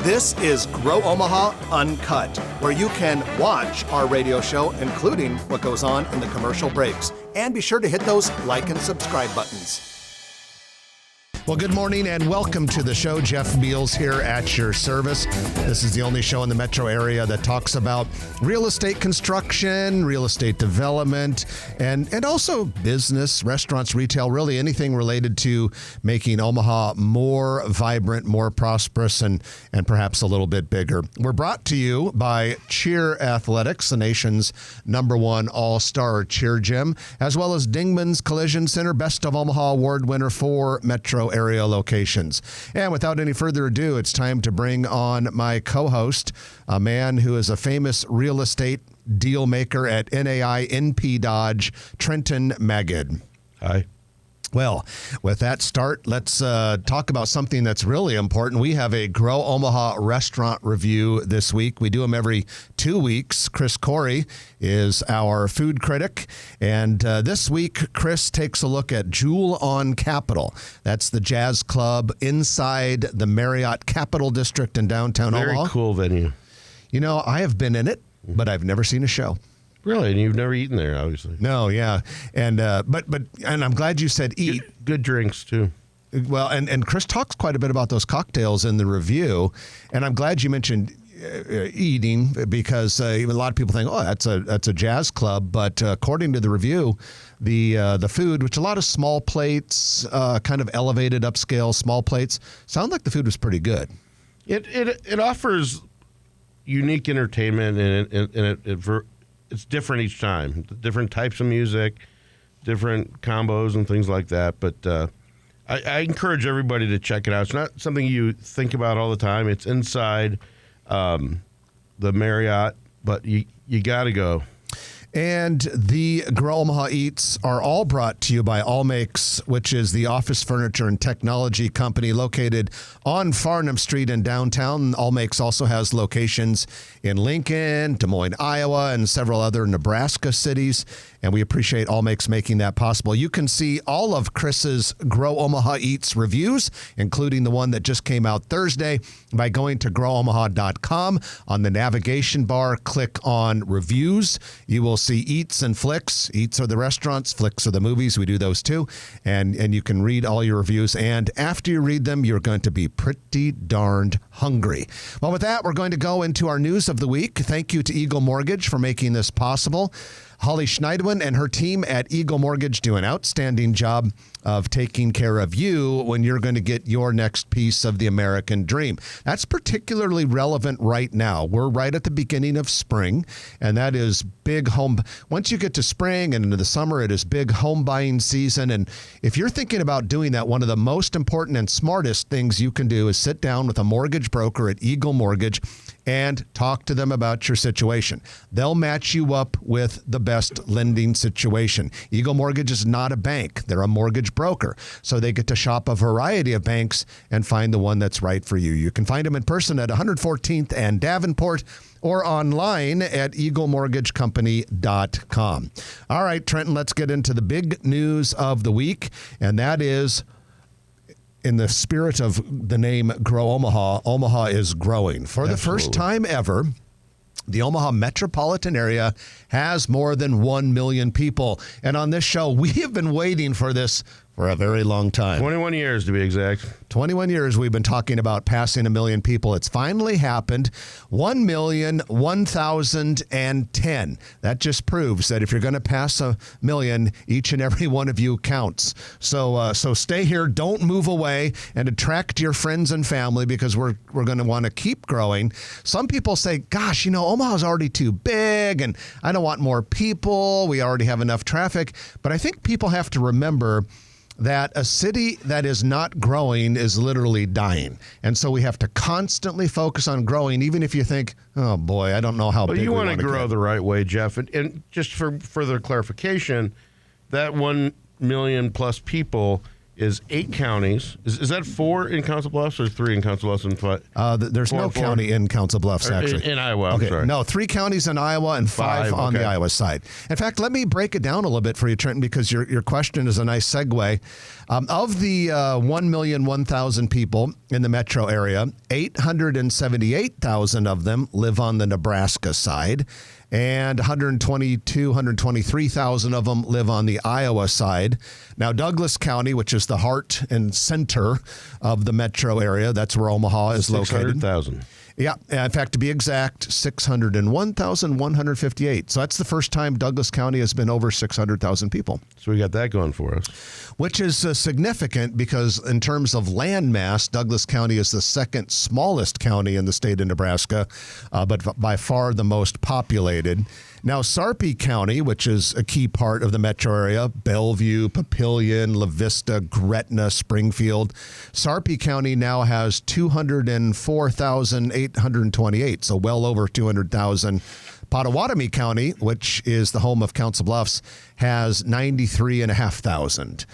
This is Grow Omaha Uncut, where you can watch our radio show, including what goes on in the commercial breaks. And be sure to hit those like and subscribe buttons. Well, good morning and welcome to the show. Jeff Beals here at your service. This is the only show in the metro area that talks about real estate construction, real estate development, and also business, restaurants, retail, really anything related to making Omaha more vibrant, more prosperous, and perhaps a little bit bigger. We're brought to you by Cheer Athletics, the nation's #1 all-star cheer gym, as well as Dingman's Collision Center, Best of Omaha award winner for metro area locations. And without any further ado, it's time to bring on my co-host, a man who is a famous real estate deal maker at NAI NP Dodge, Trenton Magid. Hi. Well, with that start, let's talk about something that's really important. We have a Grow Omaha restaurant review this week. We do them every 2 weeks. Chris Corey is our food critic. And this week, Chris takes a look at Jewel on Capitol. That's the jazz club inside the Marriott Capitol District in downtown Omaha. Very cool venue. You know, I have been in it, but I've never seen a show. Really? And you've never eaten there, obviously. No, yeah. And but I'm glad you said eat. Good drinks, too. Well, and Chris talks quite a bit about those cocktails in the review. And I'm glad you mentioned eating because a lot of people think, oh, that's a jazz club. But according to the review, the food, which a lot of small plates, kind of elevated upscale small plates, sound like the food was pretty good. It offers unique entertainment, and it's different each time. Different types of music, different combos and things like that. But I encourage everybody to check it out. It's not something you think about all the time. It's inside the Marriott, but you got to go. And the Grow Omaha Eats are all brought to you by Allmakes, which is the office furniture and technology company located on Farnham Street in downtown. Allmakes also has locations in Lincoln, Des Moines, Iowa, and several other Nebraska cities. And we appreciate Allmakes making that possible. You can see all of Chris's Grow Omaha Eats reviews, including the one that just came out Thursday, by going to growomaha.com. On the navigation bar, click on reviews. You will see Eats and Flicks. Eats are the restaurants, Flicks are the movies. We do those too. And you can read all your reviews. And after you read them, you're going to be pretty darned hungry. Well, with that, we're going to go into our news of the week. Thank you to Eagle Mortgage for making this possible. Holly Schneidwin and her team at Eagle Mortgage do an outstanding job of taking care of you when you're going to get your next piece of the American dream. That's particularly relevant right now. We're right at the beginning of spring, and that is big home. Once you get to spring and into the summer, it is big home buying season. And if you're thinking about doing that, one of the most important and smartest things you can do is sit down with a mortgage broker at Eagle Mortgage and talk to them about your situation. They'll match you up with the best lending situation. Eagle Mortgage is not a bank. They're a mortgage broker. So they get to shop a variety of banks and find the one that's right for you. You can find them in person at 114th and Davenport or online at eaglemortgagecompany.com. All right, Trenton, let's get into the big news of the week, and that is, in the spirit of the name Grow Omaha, Omaha is growing. For the first time ever, the Omaha metropolitan area has more than 1 million people. And on this show, we have been waiting for this for a very long time. 21 years to be exact. 21 years we've been talking about passing 1 million people. It's finally happened. 1,001,010. That just proves that if you're going to pass 1 million, each and every one of you counts. So stay here. Don't move away and attract your friends and family because we're going to want to keep growing. Some people say, gosh, Omaha's already too big and I don't want more people. We already have enough traffic. But I think people have to remember that a city that is not growing is literally dying. And so we have to constantly focus on growing, even if you think, oh boy, I don't know how big we want to grow the right way, Jeff. And just for further clarification, that 1 million plus people is 8 counties. Is that 4 in Council Bluffs or 3 in Council Bluffs and 5? There's no county in Council Bluffs, actually. In Iowa, I'm okay. sorry. No, 3 counties in Iowa and 5 on the Iowa side. In fact, let me break it down a little bit for you, Trenton, because your question is a nice segue. Of the 1,001,000 people in the metro area, 878,000 of them live on the Nebraska side, and 123,000 of them live on the Iowa side. Now, Douglas County, which is the heart and center of the metro area, that's where Omaha is located. 600,000. Yeah, in fact, to be exact, 601,158. So that's the first time Douglas County has been over 600,000 people. So we got that going for us. Which is significant because in terms of land mass, Douglas County is the second smallest county in the state of Nebraska, but by far the most populated. Now, Sarpy County, which is a key part of the metro area, Bellevue, Papillion, La Vista, Gretna, Springfield, Sarpy County now has 204,828, so well over 200,000. Pottawatomie County, which is the home of Council Bluffs, has 93,500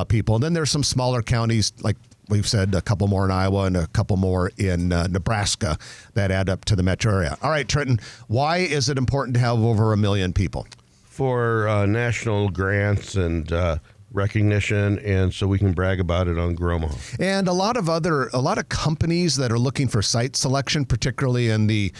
people. And then there's some smaller counties, like we've said, a couple more in Iowa and a couple more in Nebraska that add up to the metro area. All right, Trenton, why is it important to have over 1 million people? For national grants and recognition, and so we can brag about it on Grow Omaha. And a lot of companies that are looking for site selection, particularly in the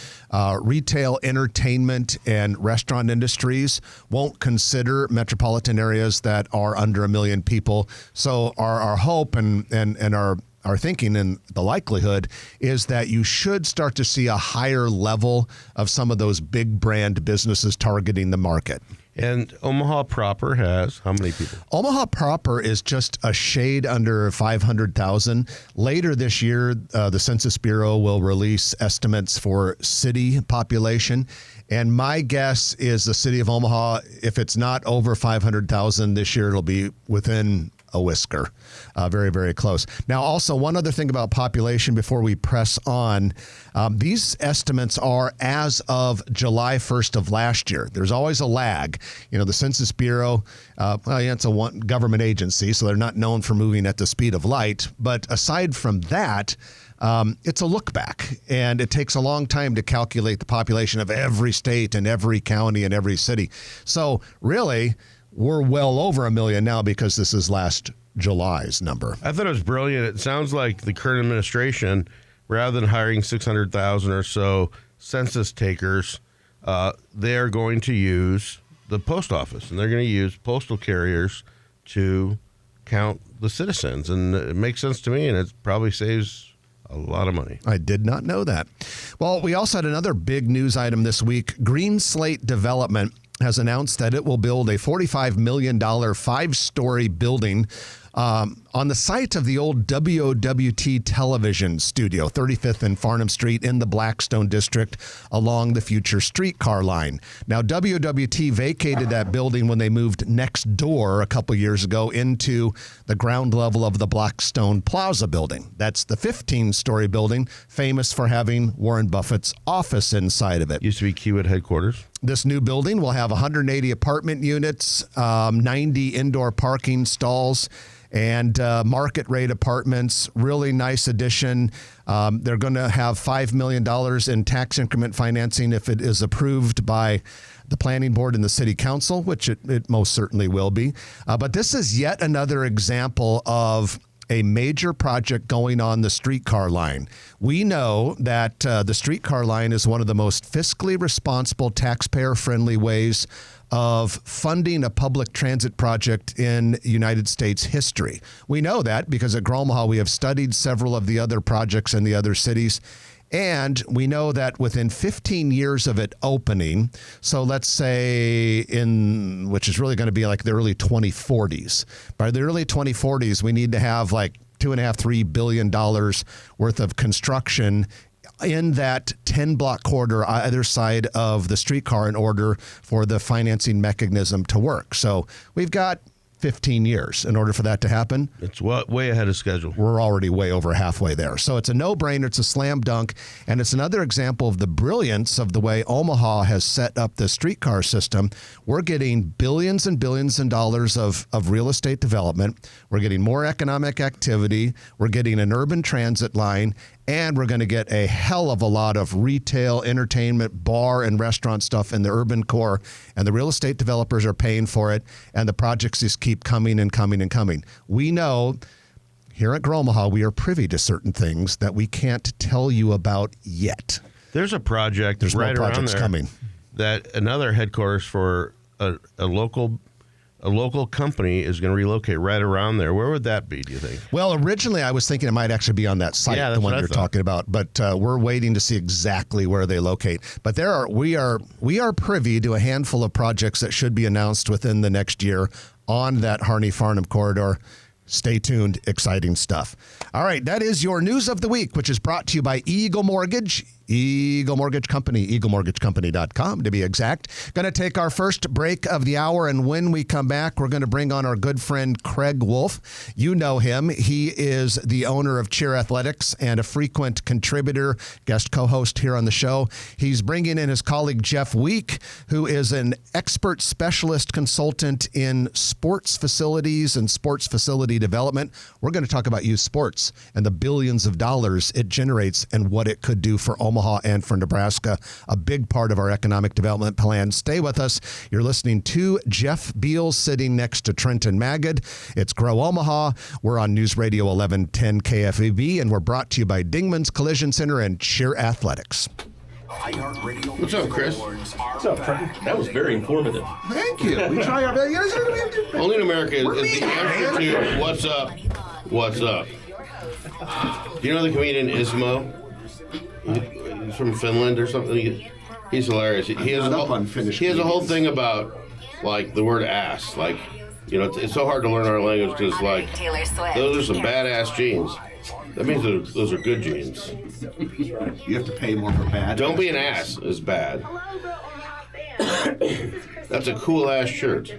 retail, entertainment, and restaurant industries, won't consider metropolitan areas that are under 1 million people. So our hope and our thinking and the likelihood is that you should start to see a higher level of some of those big brand businesses targeting the market. And Omaha proper has how many people? Omaha proper is just a shade under 500,000. Later this year, the Census Bureau will release estimates for city population. And my guess is the city of Omaha, if it's not over 500,000 this year, it'll be within a whisker. Very, very close. Now, also, one other thing about population before we press on. These estimates are as of July 1st of last year. There's always a lag. You know, the Census Bureau, it's a government agency, so they're not known for moving at the speed of light. But aside from that, it's a look back, and it takes a long time to calculate the population of every state and every county and every city. So really, we're well over 1 million now because this is last July's number. I thought it was brilliant. It sounds like the current administration, rather than hiring 600,000 or so census takers, they're going to use the post office, and they're going to use postal carriers to count the citizens. And it makes sense to me, and it probably saves a lot of money. I did not know that. Well, we also had another big news item this week. Green Slate Development has announced that it will build a $45 million 5-story building on the site of the old WOWT television studio, 35th and Farnham Street in the Blackstone district along the future streetcar line. Now, WOWT vacated that building when they moved next door a couple years ago into the ground level of the Blackstone Plaza building. That's the 15-story building, famous for having Warren Buffett's office inside of it. Used to be Kiewit headquarters. This new building will have 180 apartment units, 90 indoor parking stalls, and market rate apartments. Really nice addition. They're going to have $5 million in tax increment financing if it is approved by the planning board and the city council, which it most certainly will be. But this is yet another example of a major project going on the streetcar line. We know that the streetcar line is one of the most fiscally responsible, taxpayer-friendly ways of funding a public transit project in United States history. We know that because at Grow Omaha we have studied several of the other projects in the other cities. And we know that within 15 years of it opening, so let's say which is really going to be like the early 2040s. By the early 2040s, we need to have like $2.5–3 billion worth of construction in that 10-block corridor either side of the streetcar in order for the financing mechanism to work. So we've got 15 years in order for that to happen. It's way ahead of schedule. We're already way over halfway there. So it's a no-brainer. It's a slam dunk. And it's another example of the brilliance of the way Omaha has set up the streetcar system. We're getting billions and billions in dollars of real estate development. We're getting more economic activity. We're getting an urban transit line. And we're going to get a hell of a lot of retail, entertainment, bar, and restaurant stuff in the urban core. And the real estate developers are paying for it. And the projects just keep coming and coming and coming. We know here at Grow Omaha, we are privy to certain things that we can't tell you about yet. There's a project There's right more around projects there coming. that another headquarters for a local company is going to relocate right around there. Where would that be, do you think? Well, originally I was thinking it might actually be on that site, Yeah, the that's one what I you're thought. talking about. But we're waiting to see exactly where they locate. But we are privy to a handful of projects that should be announced within the next year on that Harney-Farnham corridor. Stay tuned. Exciting stuff. All right. That is your news of the week, which is brought to you by Eagle Mortgage. Eagle Mortgage Company, eaglemortgagecompany.com to be exact. Going to take our first break of the hour, and when we come back, we're going to bring on our good friend Craig Wolf. You know him. He is the owner of Cheer Athletics and a frequent contributor, guest co-host here on the show. He's bringing in his colleague Jeff Week, who is an expert specialist consultant in sports facilities and sports facility development. We're going to talk about youth sports and the billions of dollars it generates and what it could do for Omaha and for Nebraska, a big part of our economic development plan. Stay with us. You're listening to Jeff Beals sitting next to Trenton Magid. It's Grow Omaha. We're on News Radio 1110 KFEB, and we're brought to you by Dingman's Collision Center and Cheer Athletics. What's up, Chris? What's up, Frank? That was very informative. Thank you. We try our best. Only in America is the answer to what's up, what's up. Do you know the comedian Ismo? He's from Finland or something. He's hilarious. He has a whole thing about like the word ass. Like, you know, it's so hard to learn our language because like those are some badass genes. That means those are good genes. You have to pay more for bad. Don't be an ass is bad. That's a cool ass shirt.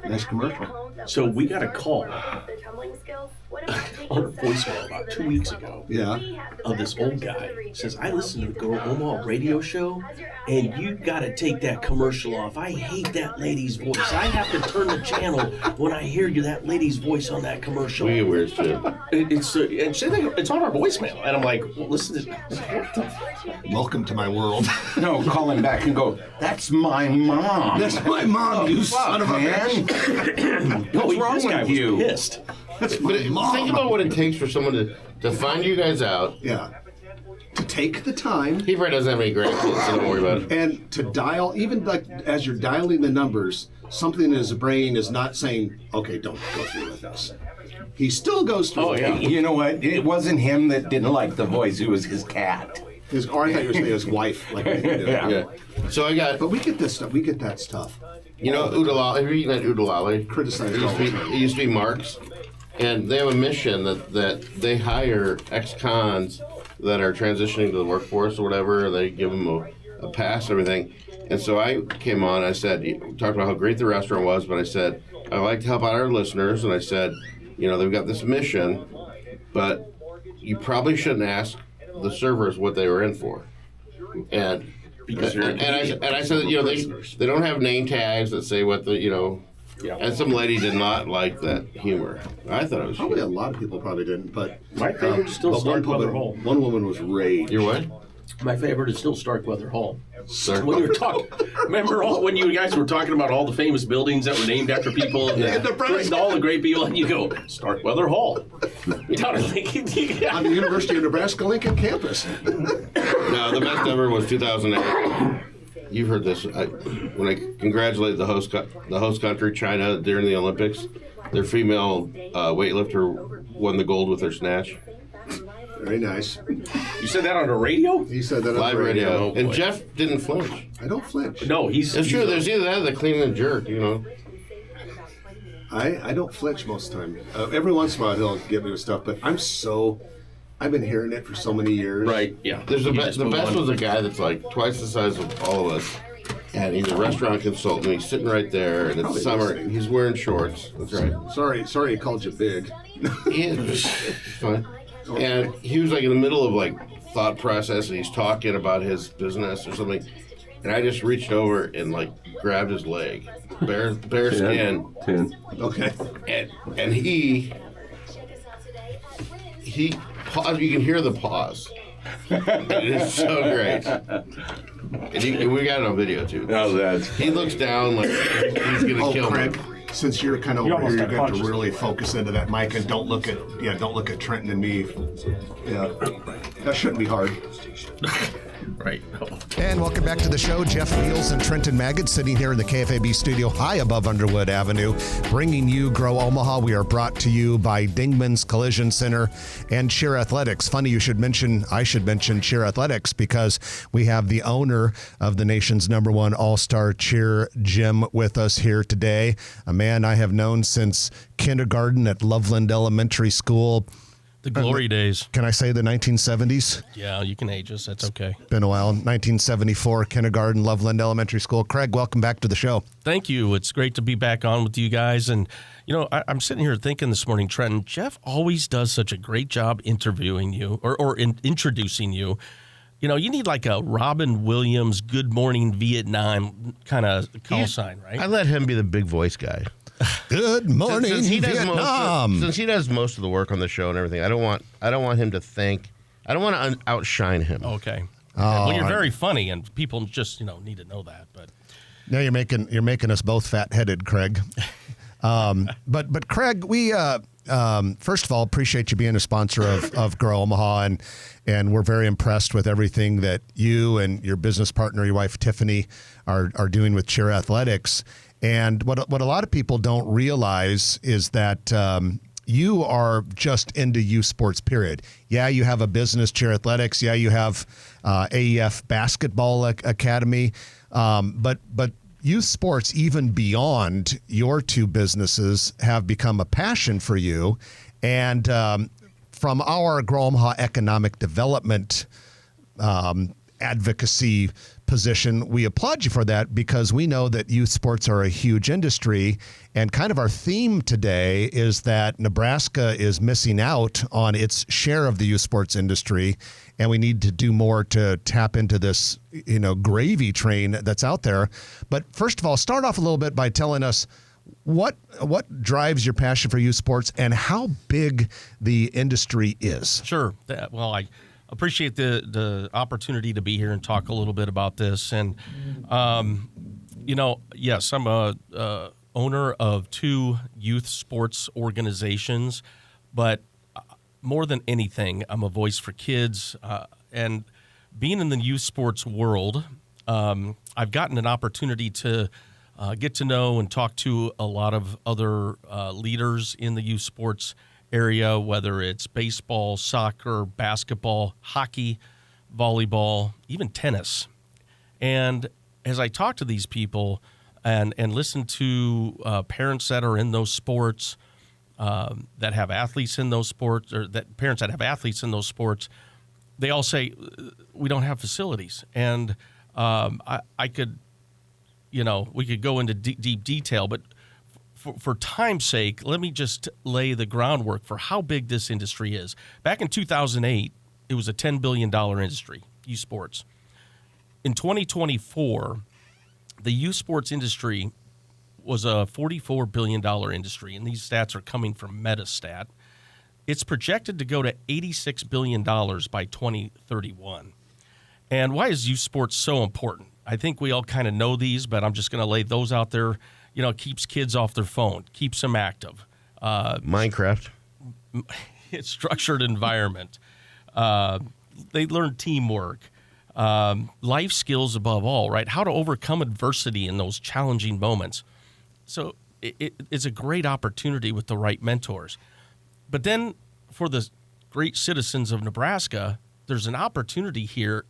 Nice commercial. So we got a call on a voicemail about 2 weeks ago. Yeah. Of this old guy. Says, I listen to the Grow Omaha radio show, and you got to take that commercial off. I hate that lady's voice. I have to turn the channel when I hear that lady's voice on that commercial. We get weird shit. It's on our voicemail. And I'm like, well, listen to Welcome to my world. No, call him back and go, that's my mom. That's my mom, you son of a man. What's wrong this guy with was you? pissed. That's my mom. Think about what it takes for someone to find you guys out. Yeah. To take the time He probably doesn't have any grandkids, so don't worry about it. and to dial, even like as you're dialing the numbers, something in his brain is not saying, okay, don't go through with us. He still goes through. Oh, yeah. You know what? It wasn't him that didn't like the voice. It was his cat. Or I thought you were saying his wife. Like we do. Yeah. So I got, But we get this stuff. We get that stuff. you know, udalali. Have you eaten that udalali? Criticized It used, to be, it used to be Mark's, and they have a mission that they hire ex-cons that are transitioning to the workforce or whatever. And they give them a pass and everything. And so I came on. I said, talked about how great the restaurant was, but I said I like to help out our listeners, and I said, you know, they've got this mission, but you probably shouldn't ask the servers what they were in for. And Because you're and I said, you know, they don't have name tags that say what the, you know. Yeah. And some lady did not like that humor. I thought it was Probably a humor. lot of people probably didn't, but My favorite is still but Starkweather Hall. one woman was raged. You're what? My favorite is still Starkweather Hall. Sir? When you were talking, remember when you guys were talking about all the famous buildings that were named after people and all the great people, and you go Starkweather Hall. On the University of Nebraska Lincoln campus. No, the best ever was 2008. You've heard this. When I congratulated the host country, China, during the Olympics, their female weightlifter won the gold with her snatch. Very nice. You said that on the radio? He said that on Live the radio. Oh, And boy. Jeff didn't flinch. I don't flinch. No, he's. It's true. There's either that or the clean and jerk, you know. I don't flinch most of the time. Every once in a while he'll get me with stuff, but I've been hearing it for so many years. Right. Yeah. There's You the just best move on. was a guy that's like twice the size of all of us. And he's a restaurant consultant. He's sitting right there, and it's summer. He's wearing shorts. That's right. Sorry, I called you big. It's fine. And he was like in the middle of like thought process, and he's talking about his business or something. And I just reached over and like grabbed his leg, bare skin. 10. Okay. And he paused. You can hear the pause. It is so great. And we got it on video too. He looks down like he's gonna kill Craig, me. since you're kind of over almost here, you got got to punched. really focus into that mic and don't look at Trenton and me. Yeah, that shouldn't be hard. Right. And welcome back to the show. Jeff Beals and Trenton Magid sitting here in the KFAB studio high above Underwood Avenue, bringing you Grow Omaha. We are brought to you by Dingman's Collision Center and Cheer Athletics. Funny I should mention Cheer Athletics because we have the owner of the nation's #1 all-star cheer gym with us here today, a man I have known since kindergarten at Loveland Elementary School. The glory days. Can I say the 1970s? Yeah, you can age us. That's okay. Been a while. 1974, kindergarten, Loveland Elementary School. Craig, welcome back to the show. Thank you. It's great to be back on with you guys. And, I'm sitting here thinking this morning, Trenton, Jeff always does such a great job interviewing you or introducing you. You need like a Robin Williams, Good Morning Vietnam kind of call sign, right? I let him be the big voice guy. Good morning, Since he does Vietnam. since he does most of the work on the show and everything, I don't want him to think. I don't want to outshine him. Okay. Well, you're very funny, and people just need to know that. But Now you're making us both fat-headed, Craig. But Craig, we first of all appreciate you being a sponsor of Grow Omaha, and we're very impressed with everything that you and your business partner, your wife Tiffany, are doing with Cheer Athletics. And what a lot of people don't realize is that you are just into youth sports, period. Yeah, you have a business, Cheer Athletics. Yeah, you have AEF Basketball Academy. But youth sports, even beyond your two businesses, have become a passion for you. And from our Grow Omaha Economic Development advocacy position, we applaud you for that because we know that youth sports are a huge industry, and kind of our theme today is that Nebraska is missing out on its share of the youth sports industry, and we need to do more to tap into this gravy train that's out there. But first of all, start off a little bit by telling us what drives your passion for youth sports and how big the industry is. sure. I appreciate the opportunity to be here and talk a little bit about this. And, yes, I'm a owner of 2 youth sports organizations, but more than anything, I'm a voice for kids. And being in the youth sports world, I've gotten an opportunity to get to know and talk to a lot of other leaders in the youth sports area, whether it's baseball, soccer, basketball, hockey, volleyball, even tennis. And as I talk to these people and listen to parents that are in those sports, that have athletes in those sports, or that parents that have athletes in those sports, they all say, we don't have facilities. And I could, we could go into deep detail, but for time's sake, let me just lay the groundwork for how big this industry is. Back in 2008, it was a $10 billion industry, youth sports. In 2024, the youth sports industry was a $44 billion industry, and these stats are coming from Metastat. It's projected to go to $86 billion by 2031. And why is youth sports so important? I think we all kind of know these, but I'm just going to lay those out there. It keeps kids off their phone, keeps them active. Minecraft. It's structured environment. They learn teamwork, life skills above all, right? How to overcome adversity in those challenging moments. So it's a great opportunity with the right mentors. But then for the great citizens of Nebraska, there's an opportunity here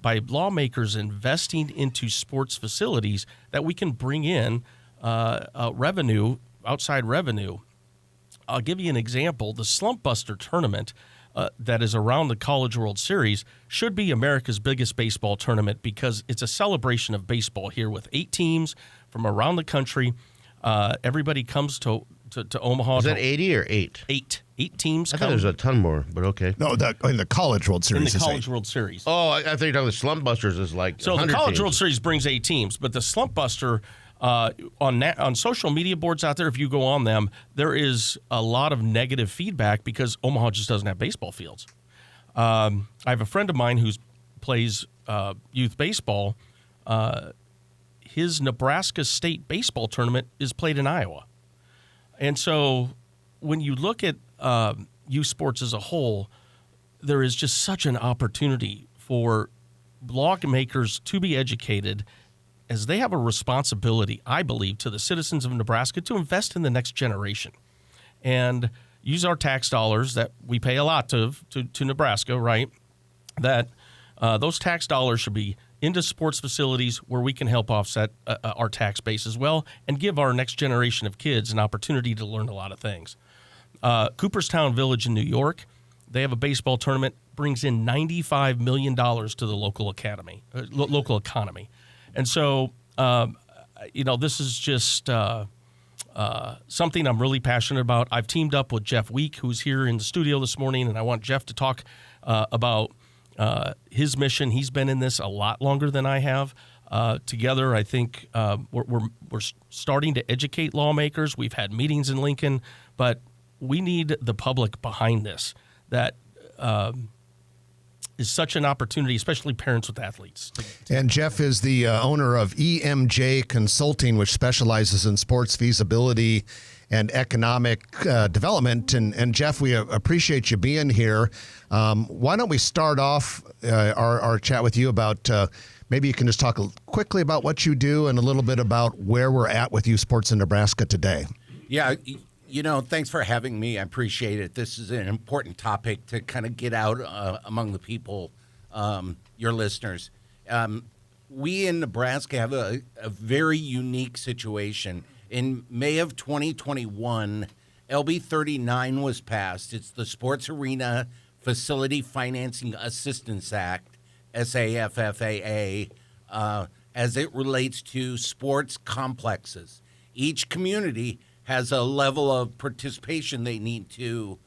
by lawmakers investing into sports facilities that we can bring in revenue, outside revenue. I'll give you an example. The Slump Buster tournament that is around the College World Series should be America's biggest baseball tournament because it's a celebration of baseball here with 8 teams from around the country. Everybody comes to Omaha. Is that 80 or 8? 8 teams. I thought there was a ton more, but okay. No, in the College World Series. In the College World Series. Oh, I think the Slump Busters is like so. The College teams. World Series brings 8 teams, but the Slump Buster on social media boards out there, if you go on them, there is a lot of negative feedback because Omaha just doesn't have baseball fields. I have a friend of mine who plays youth baseball. His Nebraska State baseball tournament is played in Iowa. And so when you look at youth sports as a whole, there is just such an opportunity for lawmakers to be educated as they have a responsibility, I believe, to the citizens of Nebraska to invest in the next generation and use our tax dollars that we pay a lot to Nebraska, right? That those tax dollars should be into sports facilities where we can help offset our tax base as well and give our next generation of kids an opportunity to learn a lot of things. Cooperstown Village in New York, they have a baseball tournament, brings in $95 million to the local economy. And so, this is just something I'm really passionate about. I've teamed up with Jeff Week, who's here in the studio this morning, and I want Jeff to talk about his mission. He's been in this a lot longer than I have. Together, I think we're starting to educate lawmakers. We've had meetings in Lincoln, but we need the public behind this. That is such an opportunity, especially parents with athletes. And Jeff is the owner of EMJ Consulting, which specializes in sports feasibility and economic development. And Jeff, we appreciate you being here. Why don't we start off our chat with you about maybe you can just talk quickly about what you do and a little bit about where we're at with youth sports in Nebraska today. Yeah, thanks for having me. I appreciate it. This is an important topic to kind of get out among the people, your listeners. We in Nebraska have a very unique situation. In May of 2021, LB 39 was passed. It's the Sports Arena Facility Financing Assistance Act, SAFFAA, as it relates to sports complexes. Each community has a level of participation they need to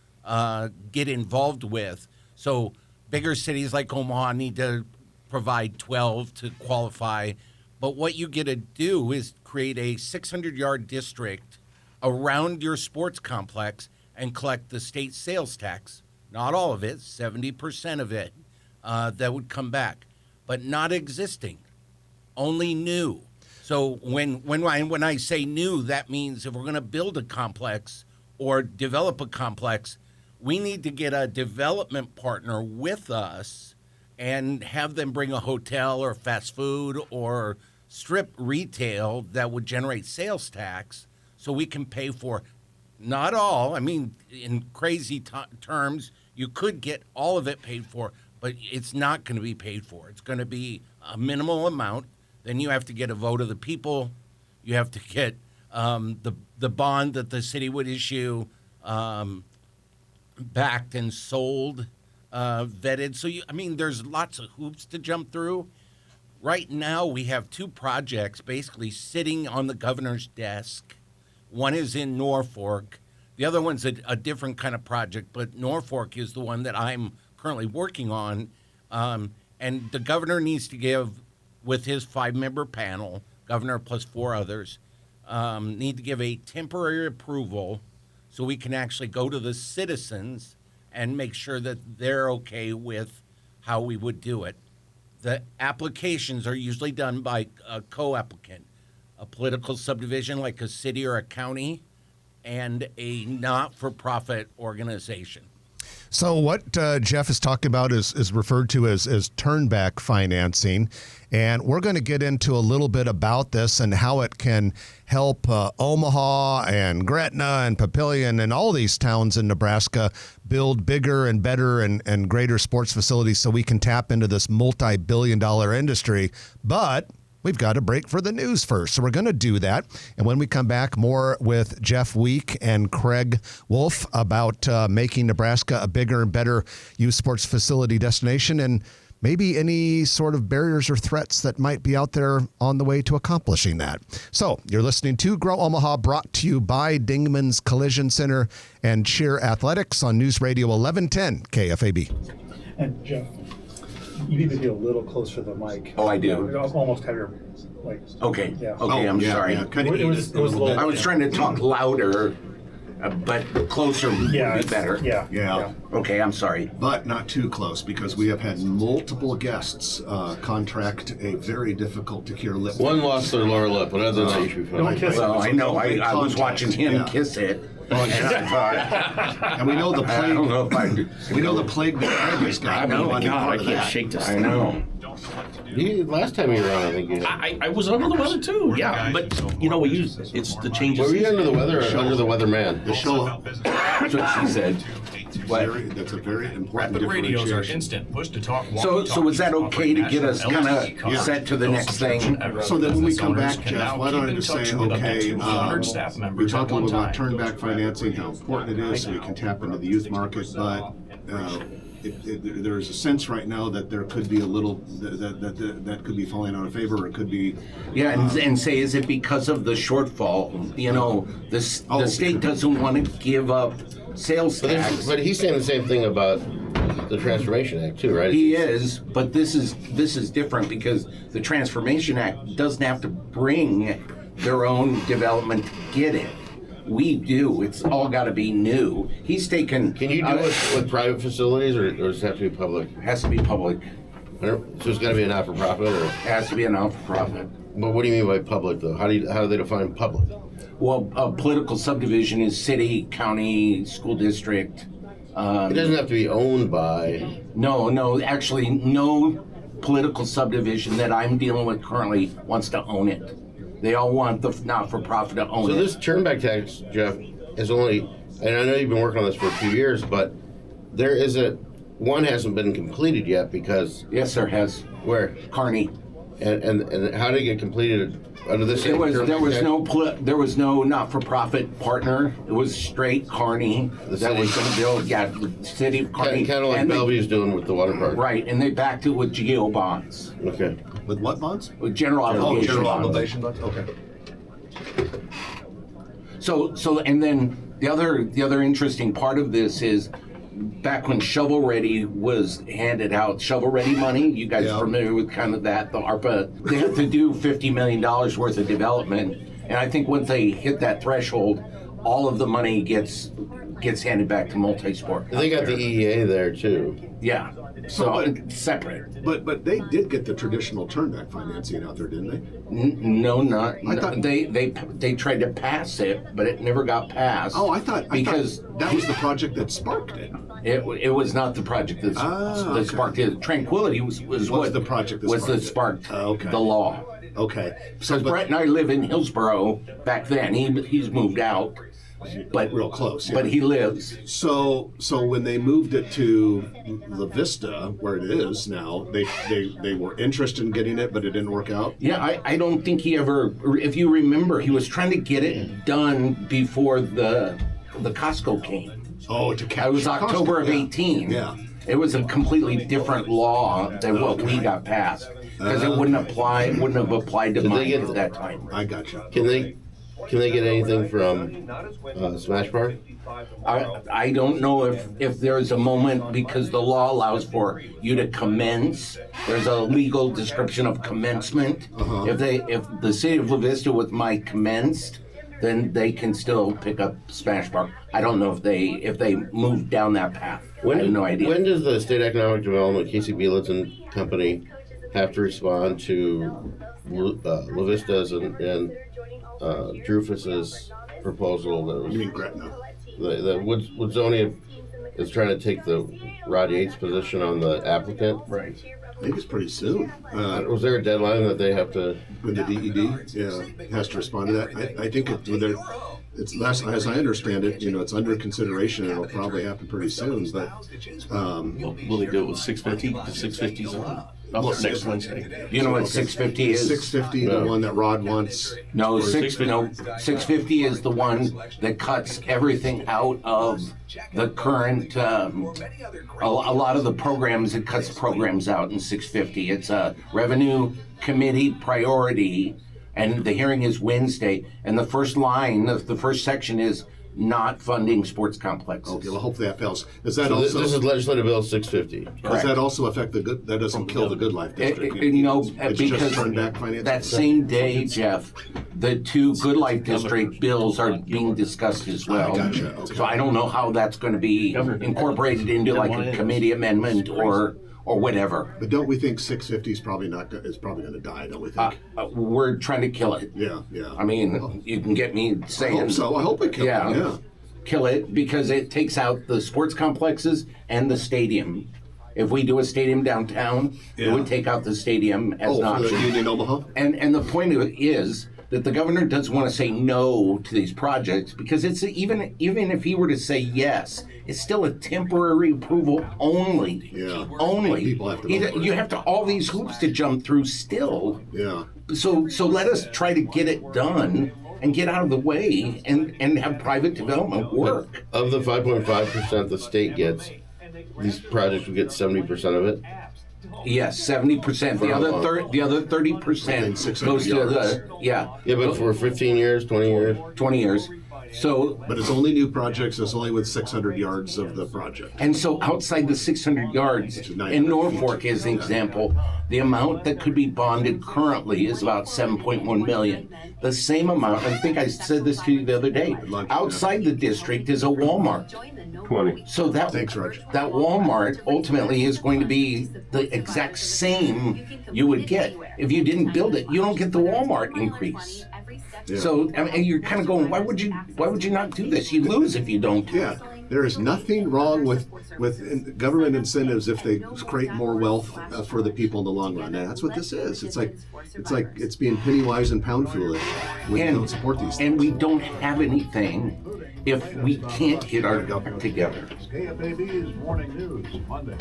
get involved with. So bigger cities like Omaha need to provide 12 to qualify. But what you get to do is create a 600-yard district around your sports complex and collect the state sales tax. Not all of it, 70% of it that would come back, but not existing, only new. So when I say new, that means if we're going to build a complex or develop a complex, we need to get a development partner with us and have them bring a hotel or fast food or strip retail that would generate sales tax so we can pay for not all. I mean, in crazy terms, you could get all of it paid for, but it's not going to be paid for. It's going to be a minimal amount. Then you have to get a vote of the people. You have to get the bond that the city would issue backed and sold, vetted. So, there's lots of hoops to jump through. Right now, we have 2 projects basically sitting on the governor's desk. One is in Norfolk. The other one's a different kind of project, but Norfolk is the one that I'm currently working on. And the governor needs to give, with his 5-member panel, governor plus 4 others, need to give a temporary approval so we can actually go to the citizens and make sure that they're okay with how we would do it. The applications are usually done by a co-applicant, a political subdivision like a city or a county, and a not-for-profit organization. So what Jeff is talking about is referred to as turnback financing, and we're going to get into a little bit about this and how it can help Omaha and Gretna and Papillion and all these towns in Nebraska build bigger and better and greater sports facilities so we can tap into this multi-billion-dollar industry. But we've got to break for the news first. So we're going to do that. And when we come back, more with Jeff Week and Craig Wolf about making Nebraska a bigger and better youth sports facility destination, and maybe any sort of barriers or threats that might be out there on the way to accomplishing that. So you're listening to Grow Omaha, brought to you by Dingman's Collision Center and Cheer Athletics on News Radio 1110 KFAB. And Jeff, you need to be a little closer to the mic. Oh, I do. You almost have your, like. Okay. Yeah. Okay, I'm sorry. Yeah, kind of It was a little. I was trying to talk louder, but closer would Yeah, be it's- better. Yeah. Okay, I'm sorry. But not too close, because we have had multiple guests contract a very difficult to cure lip. One lost their lower lip, but other than that, you should be fine. Don't kiss Well, it. I know. I was Contact, watching him yeah. kiss it, and I thought, And we know the I plague. don't know if I. We know the plague that Craig has got. I know. We want to be God, part I of can't that. shake this. I know. Last time you were on, I think you. I was under the weather too. Yeah, but you know, it's the changes. Were you under the weather or under the weatherman? The show. That's what she said. That's a very important differentiation. instant push to talk. So is that okay to get us kind of set to the next thing? So that when we come back, Jeff, why don't I just say, okay, we talked a little about turn back financing, how important it is so we can tap into the youth market, but there's a sense right now that there could be a little, that could be falling out of favor, or it could be. Yeah, and say, is it because of the shortfall? You know, the state doesn't want to give up sales tax. But he's saying the same thing about the Transformation Act too, right? He is, but this is different because the Transformation Act doesn't have to bring their own development to get it. We do. It's all got to be new. He's taken. Can you do it with private facilities, or does it have to be public? Has to be public. So it's got to be a not-for-profit, or? Has to be a not-for-profit. But what do you mean by public, though? How do they define public? Well, a political subdivision is city, county, school district. It doesn't have to be owned by. No. Actually, no political subdivision that I'm dealing with currently wants to own it. They all want the not-for-profit to own it. So this turnback tax, Jeff, is only, and I know you've been working on this for a few years, but there isn't, one hasn't been completed yet because. Yes, there has. Where? Kearney. And how did it get completed under this? There was no not-for-profit partner. It was straight Kearney that was going to build. Yeah, the city of Kearney. Kind of like Bellevue's doing with the water park. Right, and they backed it with GO bonds. Okay. With what bonds? With general obligation general bonds. obligation bonds. Okay. So, and then the other interesting part of this is, back when Shovel Ready was handed out, Shovel Ready money, you guys are familiar with kind of that, the ARPA, they have to do $50 million worth of development. And I think once they hit that threshold, all of the money gets handed back to multi-sport. They got the EEA there too. Yeah. So it's separate. But they did get the traditional turnback financing out there, didn't they? No, not. I thought they tried to pass it, but it never got passed. Oh, I thought that was the project that sparked it. It was not the project that sparked it. Tranquility was what the project that was sparked that sparked okay. the law. Okay. Because Brett and I live in Hillsboro back then. He's moved out, but real close. Yeah. But he lives. So when they moved it to La Vista, where it is now, they were interested in getting it, but it didn't work out. Yeah, I don't think he ever. If you remember, he was trying to get it done before the Costco came. Oh, to capture. It was October of 18. Yeah. It was a completely different law than what we got passed because it wouldn't have applied to mine at that time. I gotcha. Can they get anything from Smash Park? I don't know if there's a moment, because the law allows for you to commence. There's a legal description of commencement. If the city of La Vista with my commenced, then they can still pick up Smash Park. I don't know if they moved down that path. I have no idea. When does the State Economic Development, Casey Bielitz and Company, have to respond to La Vista's and Drufus's proposal? That was, You mean Gretna? The Woodsonia is trying to take the Rod Yates position on the applicant. Right. I think it's pretty soon. Was there a deadline that they have to? With the DED, has to respond to that. I think it's less, as I understand it, it's under consideration. It'll probably happen pretty soon. But Will they do it with 650 to 650 zone? next Wednesday. You know what 650 is? 650, the one that Rod wants. No, 650 is the one that cuts everything out of the current. A lot of the programs, it cuts programs out in 650. It's a revenue committee priority, and the hearing is Wednesday. And the first line of the first section is not funding sports complexes. Okay, well, hopefully that fails. Does that This also? is legislative bill 650. Does that also affect the good? That doesn't kill the Good Life District. No, it's because just turned back financing. that same day, Jeff, the two Good Life District bills are being discussed as well. Gotcha, okay. So I don't know how that's going to be incorporated into like a committee amendment or whatever. But don't we think 650 is probably is probably going to die? Don't we think? We're trying to kill it. Yeah. I mean, you can get me saying. I hope so. I hope we kill it. Yeah. Kill it because it takes out the sports complexes and the stadium. If we do a stadium downtown, it would take out the stadium as an for the option. Union Omaha. And the point of it is that the governor doesn't want to say no to these projects because it's even if he were to say yes, it's still a temporary approval only. Yeah. Only. People have to go for it. You have to all these hoops to jump through still. Yeah. So let us try to get it done and get out of the way and have private development work. Of the 5.5% the state gets, these projects will get 70% of it. Yes, 70%. The other 30% goes to the Yeah, but for 15 years, 20 years. 20 years. So, but it's only new projects. It's only with 600 yards of the project. And so outside the 600 yards, in Norfolk as an example, the amount that could be bonded currently is about $7.1 million. The same amount, I think I said this to you the other day, outside the district is a Walmart. 20. So Thanks, Raj. that Walmart ultimately is going to be the exact same you would get. If you didn't build it, you don't get the Walmart increase. Yeah. So I mean, you're kind of going, why would you not do this? You lose if you don't. Yeah, there is nothing wrong with government incentives if they create more wealth for the people in the long run. And that's what this is. It's like it's being penny wise and pound foolish when you don't support these things. And we don't have anything if we can't get our government together. KFAB's Morning News, Monday.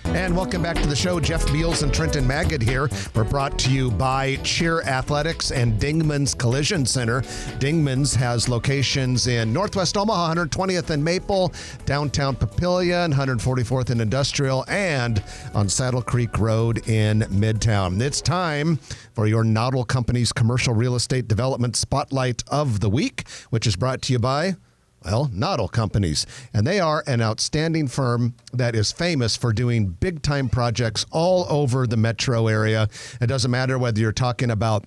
And welcome back to the show. Jeff Beals and Trenton Magid here. We're brought to you by Cheer Athletics and Dingman's Collision Center. Dingman's has locations in Northwest Omaha, 120th and Maple, downtown Papillion, 144th and Industrial, and on Saddle Creek Road in Midtown. It's time for your Noddle Company's Commercial Real Estate Development Spotlight of the Week, which is brought to you by Noddle Companies. And they are an outstanding firm that is famous for doing big-time projects all over the metro area. It doesn't matter whether you're talking about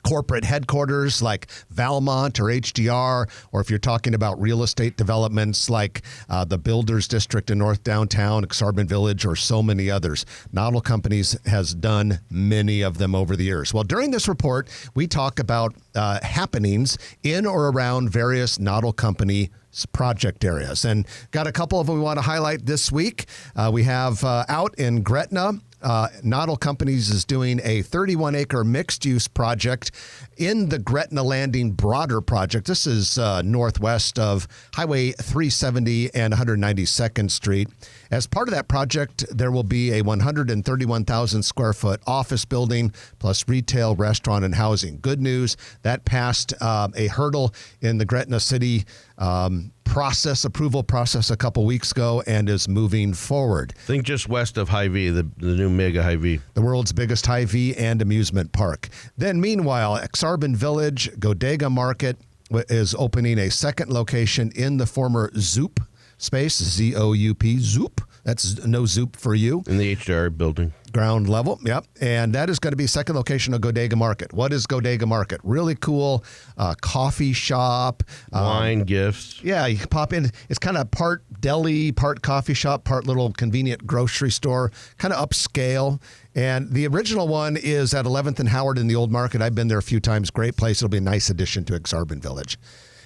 corporate headquarters like Valmont or HDR, or if you're talking about real estate developments like the Builders District in North Downtown, Exarban Village, or so many others. Noddle Companies has done many of them over the years. Well, during this report, we talk about happenings in or around various Noddle Company project areas. And got a couple of them we want to highlight this week. We have out in Gretna, Noddle Companies is doing a 31-acre mixed-use project in the Gretna Landing Broader project. This is northwest of Highway 370 and 192nd Street. As part of that project, there will be a 131,000 square foot office building plus retail, restaurant, and housing. Good news, that passed a hurdle in the Gretna City approval process a couple weeks ago and is moving forward. Think just west of Hy-Vee, the new mega Hy-Vee. The world's biggest Hy-Vee and amusement park. Then meanwhile, Exarban Village, Godega Market is opening a second location in the former Zoop space, Z-O-U-P, Zoop. That's no Zoop for you. In the HDR building. Ground level, yep. And that is going to be second location of Godega Market. What is Godega Market? Really cool coffee shop. Wine, gifts. Yeah, you can pop in. It's kind of part deli, part coffee shop, part little convenient grocery store, kind of upscale. And the original one is at 11th and Howard in the Old Market. I've been there a few times. Great place. It'll be a nice addition to Exarban Village.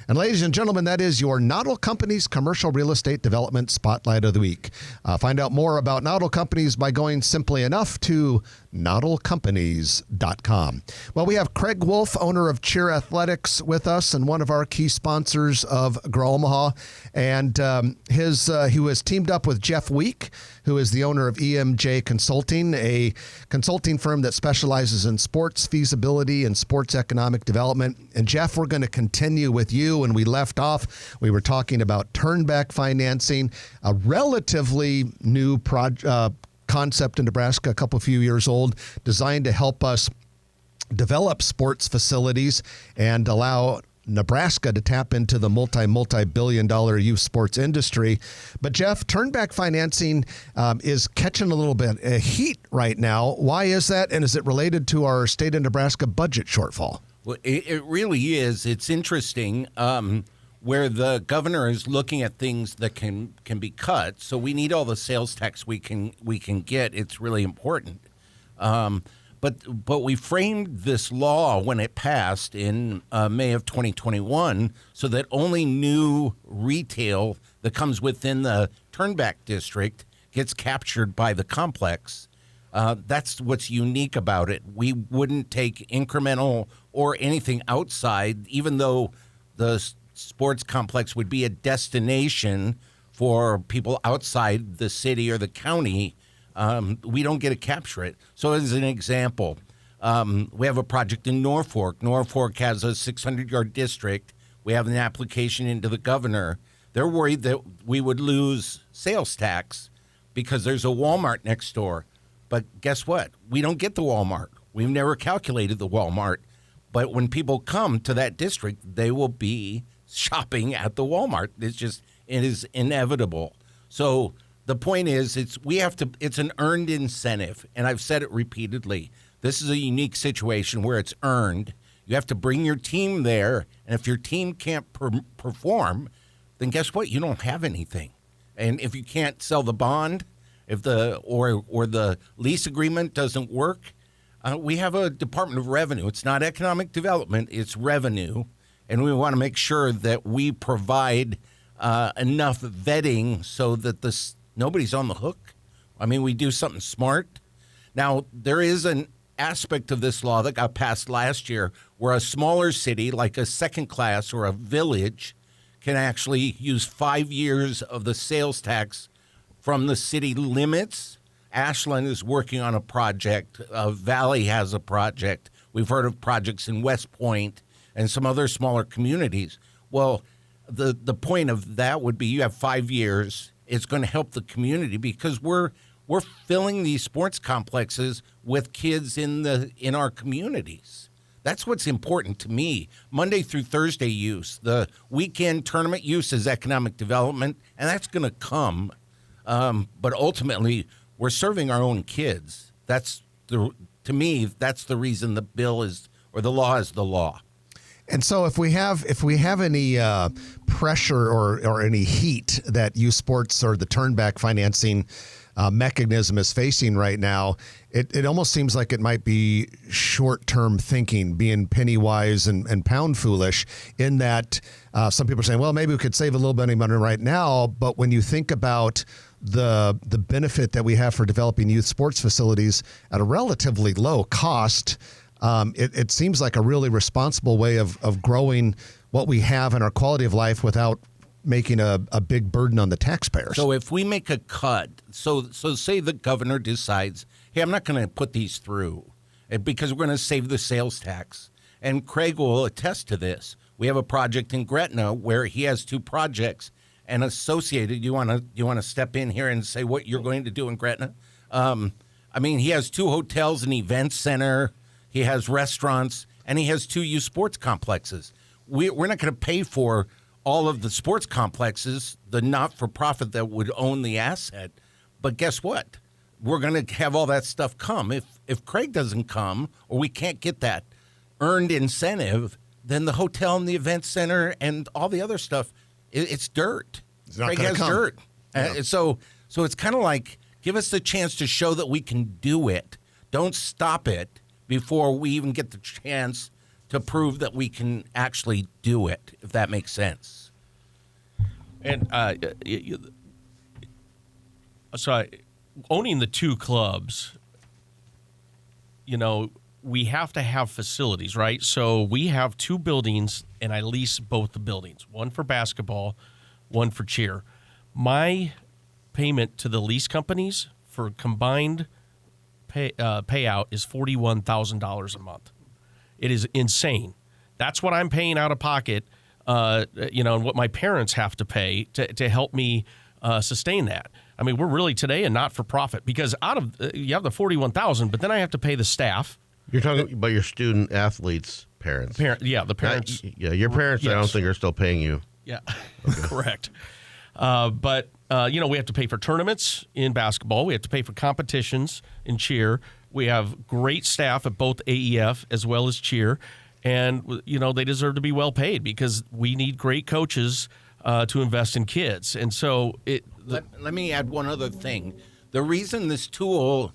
And ladies and gentlemen, that is your Noddle Companies Commercial Real Estate Development Spotlight of the Week. Find out more about Noddle Companies by going simply enough to noddlecompanies.com. Well, we have Craig Wolf, owner of Cheer Athletics, with us and one of our key sponsors of Grow Omaha. And he was teamed up with Jeff Week, who is the owner of EMJ Consulting, a consulting firm that specializes in sports feasibility and sports economic development. And Jeff, we're going to continue with you. When we left off, we were talking about turnback financing, a relatively new concept in Nebraska, a few years old, designed to help us develop sports facilities and allow Nebraska to tap into the multi-billion-dollar youth sports industry. But Jeff, turnback financing is catching a little bit of heat right now. Why is that? And is it related to our state of Nebraska budget shortfall? Well, it really is. It's interesting where the governor is looking at things that can be cut. So we need all the sales tax we can get. It's really important. But we framed this law when it passed in May of 2021 so that only new retail that comes within the turnback district gets captured by the complex. That's what's unique about it. We wouldn't take incremental or anything outside, even though the sports complex would be a destination for people outside the city or the county. We don't get to capture it. So as an example, we have a project in Norfolk. Norfolk has a 600-yard district. We have an application into the governor. They're worried that we would lose sales tax because there's a Walmart next door. But guess what? We don't get the Walmart. We've never calculated the Walmart. But when people come to that district, they will be shopping at the Walmart. It is inevitable. So the point is, it's an earned incentive, and I've said it repeatedly. This is a unique situation where it's earned. You have to bring your team there, and if your team can't perform, then guess what? You don't have anything. And if you can't sell the bond, if the lease agreement doesn't work, we have a Department of Revenue. It's not economic development; it's revenue, and we want to make sure that we provide enough vetting so that nobody's on the hook. I mean, we do something smart. Now, there is an aspect of this law that got passed last year where a smaller city, like a second class or a village, can actually use 5 years of the sales tax from the city limits. Ashland is working on a project. Valley has a project. We've heard of projects in West Point and some other smaller communities. Well, the point of that would be you have 5 years. It's going to help the community because we're filling these sports complexes with kids in our communities. That's what's important to me. Monday through Thursday use, the weekend tournament use is economic development, and that's going to come. But ultimately, we're serving our own kids. To me, that's the reason the bill is, or the law is the law. And so if we have any pressure or any heat that youth sports or the turnback financing mechanism is facing right now, it almost seems like it might be short-term thinking, being penny wise and pound foolish, in that some people are saying, well, maybe we could save a little bit of money right now, but when you think about the benefit that we have for developing youth sports facilities at a relatively low cost, it seems like a really responsible way of growing what we have in our quality of life without making a big burden on the taxpayers. So if we make a cut, so say the governor decides, hey, I'm not going to put these through because we're going to save the sales tax. And Craig will attest to this. We have a project in Gretna where he has 2 projects and associated. You want to step in here and say what you're going to do in Gretna? I mean, he has 2 hotels, an event center, he has restaurants, and he has 2 youth sports complexes. We're not going to pay for all of the sports complexes, the not-for-profit that would own the asset. But guess what? We're going to have all that stuff come. If Craig doesn't come, or we can't get that earned incentive, then the hotel and the event center and all the other stuff, it's dirt. Craig has dirt. Yeah. So it's kind of like, give us the chance to show that we can do it. Don't stop it before we even get the chance to prove that we can actually do it, if that makes sense. And so owning the 2 clubs, we have to have facilities, right? So we have 2 buildings, and I lease both the buildings, one for basketball, one for cheer. My payment to the lease companies for combined payout is $41,000 a month. It is insane. That's what I'm paying out of pocket, and what my parents have to pay to help me sustain that. I mean, we're really today a not-for-profit because out of you have the $41,000, but then I have to pay the staff. You're talking about your student athletes' parents. The parents. Your parents. Yes. I don't think are still paying you. Yeah, correct. But we have to pay for tournaments in basketball. We have to pay for competitions in cheer. We have great staff at both AEF as well as cheer, and they deserve to be well paid because we need great coaches to invest in kids. And so let me add one other thing. The reason this tool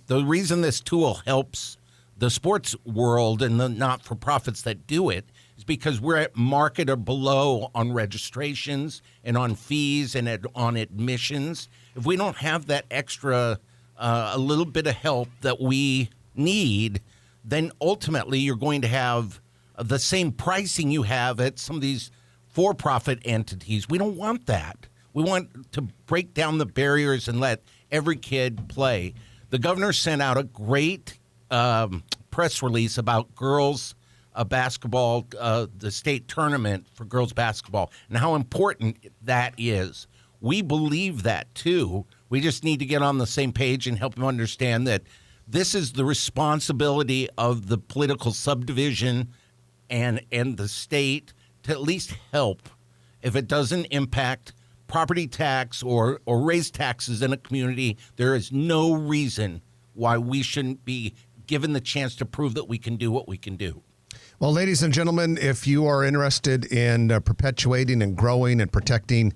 helps the sports world and the not-for-profits that do it is because we're at market or below on registrations and on fees and on admissions. If we don't have that extra, a little bit of help that we need, then ultimately you're going to have the same pricing you have at some of these for-profit entities. We don't want that. We want to break down the barriers and let every kid play. The governor sent out a great press release about girls basketball, the state tournament for girls basketball, and how important that is. We believe that, too. We just need to get on the same page and help them understand that this is the responsibility of the political subdivision and the state to at least help. If it doesn't impact property tax or raise taxes in a community, there is no reason why we shouldn't be given the chance to prove that we can do what we can do. Well, ladies and gentlemen, if you are interested in perpetuating and growing and protecting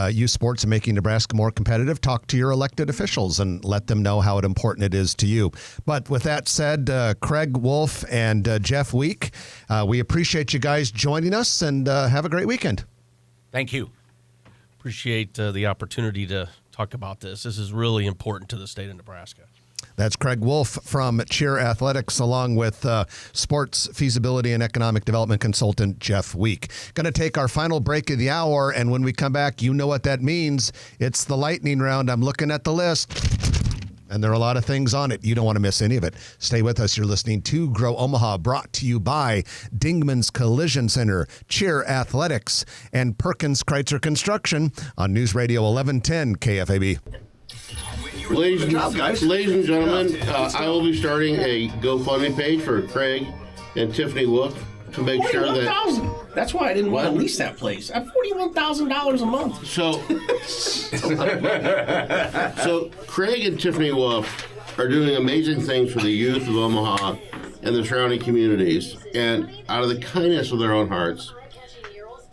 youth sports and making Nebraska more competitive, talk to your elected officials and let them know how important it is to you. But with that said, Craig Wolf and Jeff Week, we appreciate you guys joining us, and have a great weekend. Thank you. Appreciate the opportunity to talk about this. This is really important to the state of Nebraska. That's Craig Wolf from Cheer Athletics, along with sports feasibility and economic development consultant Jeff Week. Going to take our final break of the hour, and when we come back, you know what that means. It's the lightning round. I'm looking at the list, and there are a lot of things on it. You don't want to miss any of it. Stay with us. You're listening to Grow Omaha, brought to you by Dingman's Collision Center, Cheer Athletics, and Perkins Kreitzer Construction on News Radio 1110 KFAB. Ladies and gentlemen, I will be starting a GoFundMe page for Craig and Tiffany Wolf to make sure that... That's why I didn't want to lease that place. I have $41,000 a month. So Craig and Tiffany Wolf are doing amazing things for the youth of Omaha and the surrounding communities. And out of the kindness of their own hearts,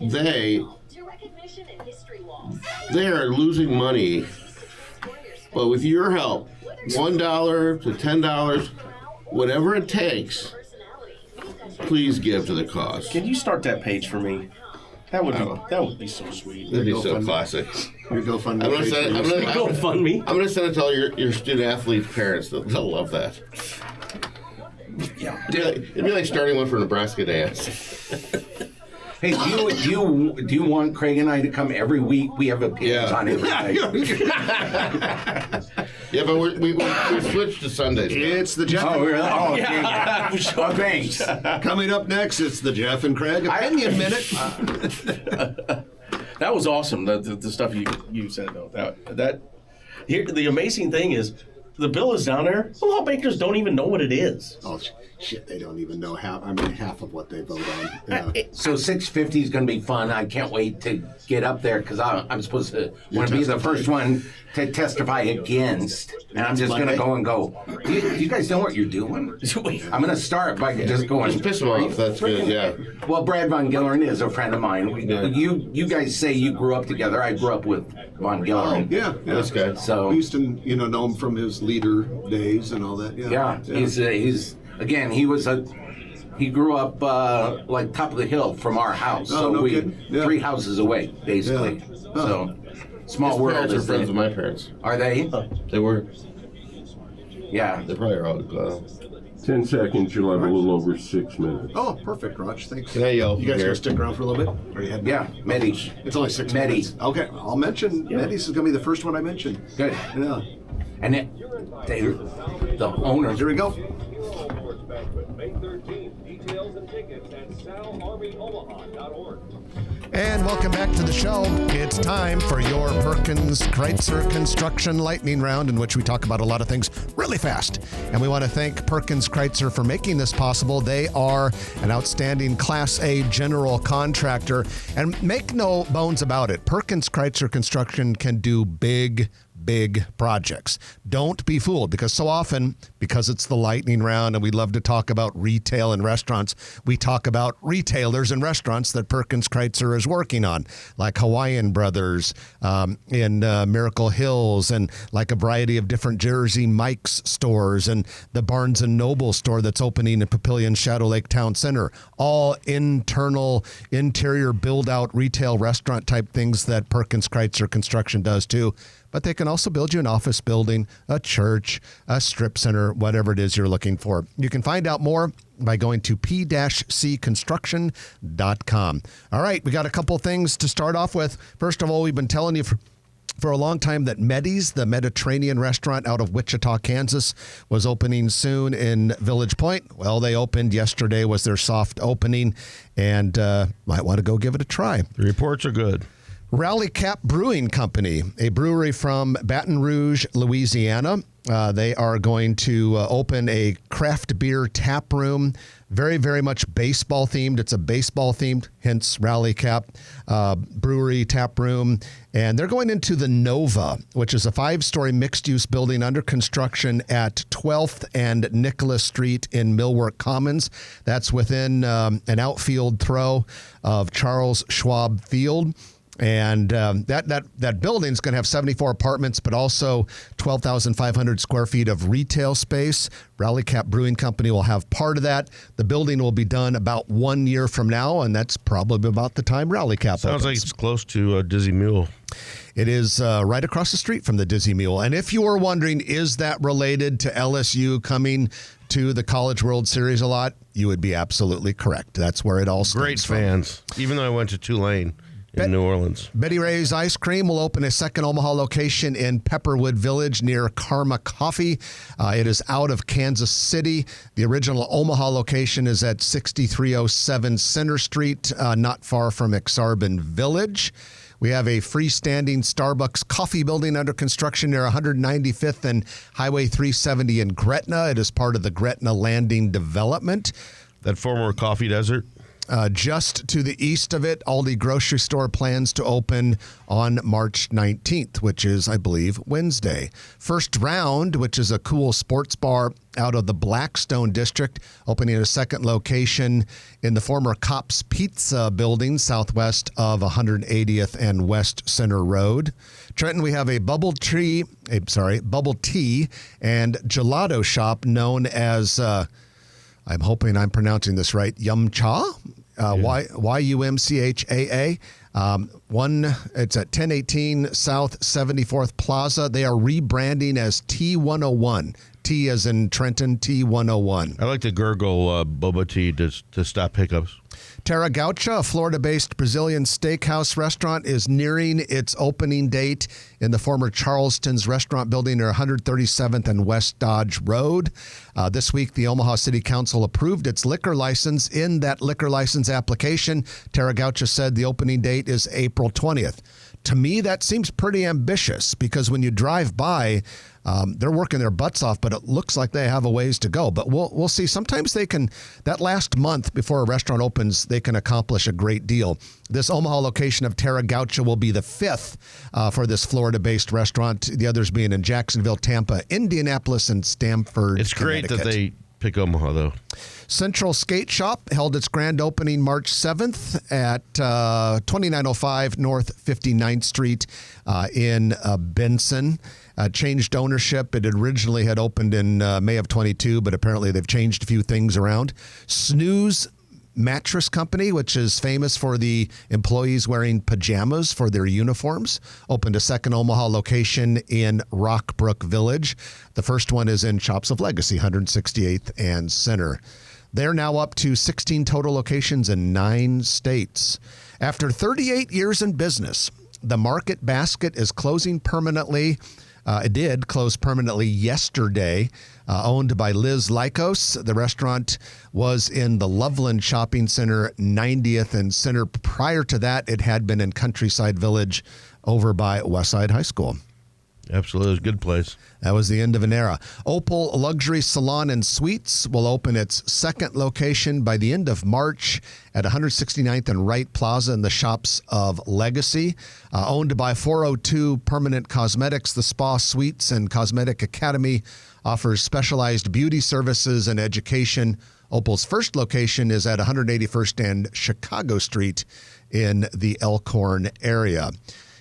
they are losing money. But with your help, $1 to $10, whatever it takes, please give to the cause. Can you start that page for me? That would be so sweet. That'd be so classic. Your GoFundMe. GoFundMe. I'm going to send it to all your student athlete parents. They'll love that. Yeah. It'd be like starting one for Nebraska Dance. Hey, do you want Craig and I to come every week? We have appearance on every night. Yeah, but we switched to Sundays. It's the Jeff. Oh, really? Oh, yeah. Oh, thanks. Coming up next, it's the Jeff and Craig Opinion Minute. That was awesome. The stuff you said though. Here, the amazing thing is, the bill is down there. Omaha bakers don't even know what it is. Oh shit! They don't even know half of what they vote on. Yeah. So 650 is going to be fun. I can't wait to get up there because I'm supposed to want to be the first one to testify against, and I'm just going to go and go. Do you guys know what you're doing? I'm going to start by just going. Just piss them off. That's good. Yeah. Well, Brad Von Gillern is a friend of mine. You guys say you grew up together. I grew up with Von Gillern. Oh, yeah. That's good. So we used to know him from his leader days and all that. Yeah. He's again. He grew up like top of the hill from our house. Oh, no kidding. Yeah. 3 houses away, basically. Yeah. So small His world. parents are friends with my parents. Are they? They were. Yeah. They probably are all. 10 seconds, you'll have a little over 6 minutes. Oh, perfect, Raj. Thanks. Can I yell You guys here? gonna stick around for a little bit? Or you heading Yeah, out? Medis. It's only 6 Medi. minutes. Okay, I'll mention Medis is gonna be the first one I mention. Good. Yeah. And the owners. Here we go. May 13th. Details and tickets at salarmyomaha.org. And welcome back to the show. It's time for your Perkins Kreitzer Construction Lightning Round, in which we talk about a lot of things really fast. And we want to thank Perkins Kreitzer for making this possible. They are an outstanding Class A general contractor. And make no bones about it, Perkins Kreitzer Construction can do big projects. Don't be fooled, because so often, because it's the lightning round and we love to talk about retail and restaurants, we talk about retailers and restaurants that Perkins Kreitzer is working on, like Hawaiian Brothers in Miracle Hills, and like a variety of different Jersey Mike's stores, and the Barnes & Noble store that's opening in Papillion Shadow Lake Town Center. All internal, interior build-out retail restaurant type things that Perkins Kreitzer Construction does too. But they can also build you an office building, a church, a strip center, whatever it is you're looking for. You can find out more by going to p-cconstruction.com. All right, we got a couple things to start off with. First of all, we've been telling you for a long time that Medis, the Mediterranean restaurant out of Wichita, Kansas, was opening soon in Village Point. Well, they opened yesterday, was their soft opening, and might want to go give it a try. The reports are good. Rally Cap Brewing Company, a brewery from Baton Rouge, Louisiana. They are going to open a craft beer tap room, very, very much baseball themed. It's a baseball themed, hence Rally Cap Brewery tap room. And they're going into the Nova, which is a 5-story mixed-use building under construction at 12th and Nicholas Street in Millwork Commons. That's within an outfield throw of Charles Schwab Field. And that building's going to have 74 apartments, but also 12,500 square feet of retail space. Rally Cap Brewing Company will have part of that. The building will be done about 1 year from now, and that's probably about the time Rally Cap Sounds opens. like it's close to Dizzy Mule. It is right across the street from the Dizzy Mule. And if you were wondering, is that related to LSU coming to the College World Series a lot, you would be absolutely correct. That's where it all stems Great from. fans, even though I went to Tulane. In New Orleans. Betty Ray's Ice Cream will open a second Omaha location in Pepperwood Village near Karma Coffee. It is out of Kansas City. The original Omaha location is at 6307 Center Street, not far from Exarban Village. We have a freestanding Starbucks coffee building under construction near 195th and Highway 370 in Gretna. It is part of the Gretna Landing development. That former coffee desert? Just to the east of it, Aldi grocery store plans to open on March 19th, which is, I believe, Wednesday. First Round, which is a cool sports bar out of the Blackstone district, opening a second location in the former Cops Pizza building southwest of 180th and West Center Road. Trenton, we have a bubble tea and gelato shop known as I'm hoping I'm pronouncing this right, Yumcha, Yumchaa. It's at 1018 South 74th Plaza. They are rebranding as T101. T as in Trenton, T101. I like to gurgle boba tea to stop hiccups. Terra Gaucha, a Florida-based Brazilian steakhouse restaurant, is nearing its opening date in the former Charleston's restaurant building near 137th and West Dodge Road. This week, the Omaha City Council approved its liquor license. In that liquor license application, Terra Gaucha said the opening date is April 20th. To me, that seems pretty ambitious because when you drive by, they're working their butts off, but it looks like they have a ways to go. But we'll see. Sometimes they can, that last month before a restaurant opens, they can accomplish a great deal. This Omaha location of Terra Gaucha will be the 5th for this Florida-based restaurant. The others being in Jacksonville, Tampa, Indianapolis, and Stamford, It's great Connecticut. that they pick Omaha, though. Central Skate Shop held its grand opening March 7th at 2905 North 59th Street in Benson. Changed ownership. It originally had opened in May of 22, but apparently they've changed a few things around. Snooze Mattress Company, which is famous for the employees wearing pajamas for their uniforms, opened a second Omaha location in Rockbrook Village. The first one is in Shops of Legacy, 168th and Center. They're now up to 16 total locations in 9 states. After 38 years in business, the Market Basket is closing permanently. It did close permanently yesterday, owned by Liz Lykos. The restaurant was in the Loveland Shopping Center, 90th and Center. Prior to that, it had been in Countryside Village over by Westside High School. Absolutely. It was a good place. That was the end of an era. Opal Luxury Salon and Suites will open its second location by the end of March at 169th and Wright Plaza in the Shops of Legacy. Owned by 402 Permanent Cosmetics, the Spa Suites and Cosmetic Academy offers specialized beauty services and education. Opal's first location is at 181st and Chicago Street in the Elkhorn area.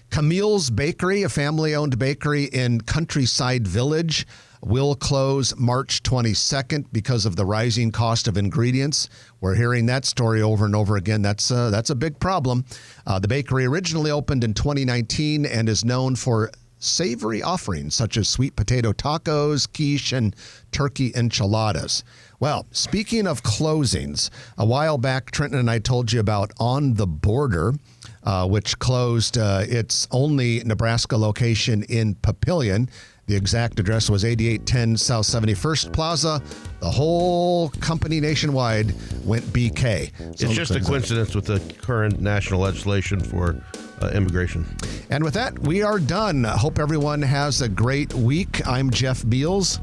Camille's Bakery, a family-owned bakery in Countryside Village, will close March 22nd because of the rising cost of ingredients. We're hearing that story over and over again. That's a big problem. The bakery originally opened in 2019 and is known for savory offerings such as sweet potato tacos, quiche, and turkey enchiladas. Well, speaking of closings, a while back, Trenton and I told you about On the Border, which closed its only Nebraska location in Papillion. The exact address was 8810 South 71st Plaza. The whole company nationwide went BK. So it's just a coincidence with the current national legislation for immigration. And with that, we are done. Hope everyone has a great week. I'm Jeff Beals.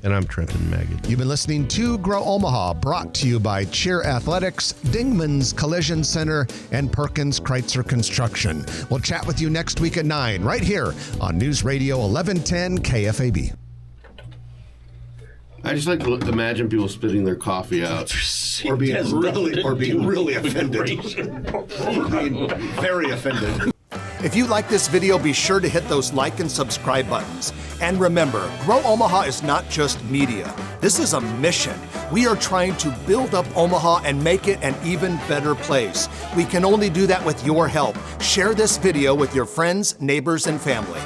And I'm Trenton Magid. You've been listening to Grow Omaha, brought to you by Cheer Athletics, Dingman's Collision Center, and Perkins Kreitzer Construction. We'll chat with you next week at 9, right here on News Radio 1110 KFAB. I just like to imagine people spitting their coffee out. Or being really offended. Or being very offended. If you like this video, be sure to hit those like and subscribe buttons. And remember, Grow Omaha is not just media. This is a mission. We are trying to build up Omaha and make it an even better place. We can only do that with your help. Share this video with your friends, neighbors, and family.